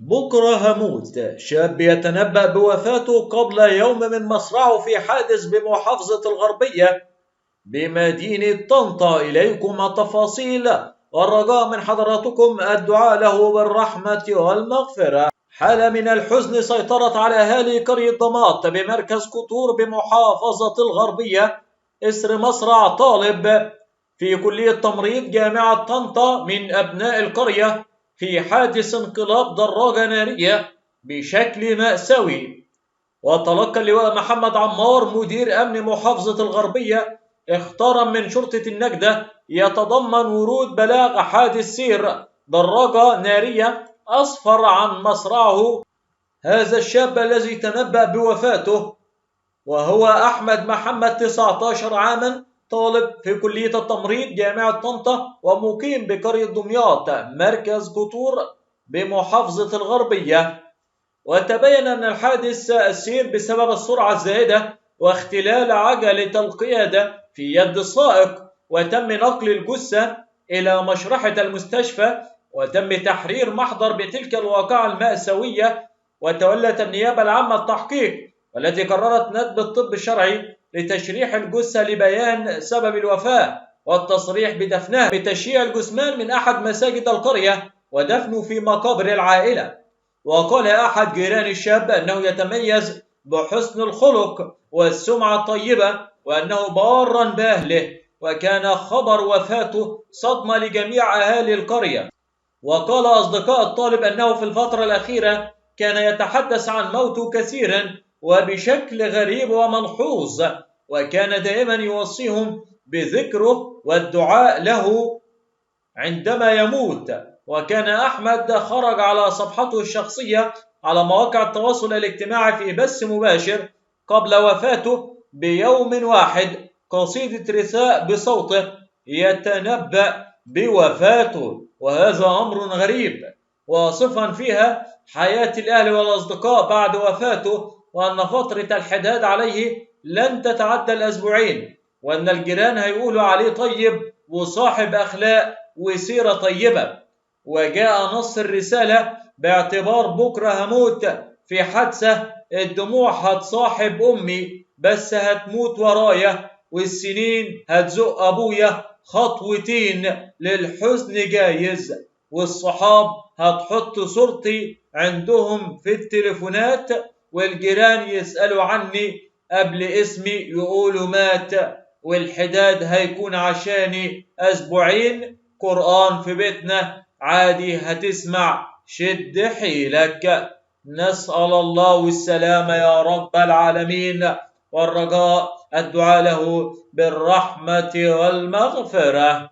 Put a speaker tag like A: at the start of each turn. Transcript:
A: بكرة هموت. شاب يتنبأ بوفاته قبل يوم من مصرعه في حادث بمحافظة الغربية بمدينة طنطا. إليكم التفاصيل والرجاء من حضراتكم الدعاء له بالرحمة والمغفرة. حالة من الحزن سيطرت على أهالي قرية ضماط بمركز كطور بمحافظة الغربية إثر مصرع طالب في كلية تمريض جامعة طنطا من أبناء القرية في حادث انقلاب دراجة نارية بشكل مأساوي. وتلقى اللواء محمد عمار مدير أمن محافظة الغربية اختارا من شرطة النجدة يتضمن ورود بلاغ حادث سير دراجة نارية أسفر عن مصرعه هذا الشاب الذي تنبأ بوفاته، وهو أحمد محمد 19 عاما، طالب في كلية التمريض جامعة طنطا ومقيم بقرية دمياط مركز كطور بمحافظة الغربية. وتبين أن الحادث السير بسبب السرعة الزائدة واختلال عجلة القيادة في يد السائق، وتم نقل الجثة إلى مشرحة المستشفى وتم تحرير محضر بتلك الواقعة المأساوية. وتولت النيابة العامة التحقيق والتي قررت ندب الطب الشرعي لتشريح الجثة لبيان سبب الوفاة والتصريح بدفنها بتشييع الجثمان من أحد مساجد القرية ودفنه في مقابر العائلة. وقال أحد جيران الشاب أنه يتميز بحسن الخلق والسمعة الطيبة وأنه بارا بأهله، وكان خبر وفاته صدمة لجميع أهالي القرية. وقال أصدقاء الطالب أنه في الفترة الأخيرة كان يتحدث عن موته كثيرا وبشكل غريب وملحوظ، وكان دائما يوصيهم بذكره والدعاء له عندما يموت. وكان أحمد خرج على صفحته الشخصية على مواقع التواصل الاجتماعي في بث مباشر قبل وفاته بيوم واحد قصيدة رثاء بصوته يتنبأ بوفاته، وهذا أمر غريب، واصفا فيها حياة الأهل والأصدقاء بعد وفاته، وأن فترة الحداد عليه لن تتعدى الأسبوعين، وأن الجيران هيقولوا عليه طيب وصاحب أخلاق وسيرة طيبة. وجاء نص الرسالة باعتبار بكرة هموت في حادثة الدموع هتصاحب أمي بس هتموت ورايا، والسنين هتزق أبويا خطوتين للحزن جايز، والصحاب هتحط صورتي عندهم في التليفونات، والجيران يسألوا عني قبل اسمي يقولوا مات، والحداد هيكون عشاني أسبوعين، قرآن في بيتنا عادي هتسمع، شد حيلك. نسأل الله السلامة يا رب العالمين، والرجاء الدعاء له بالرحمة والمغفرة.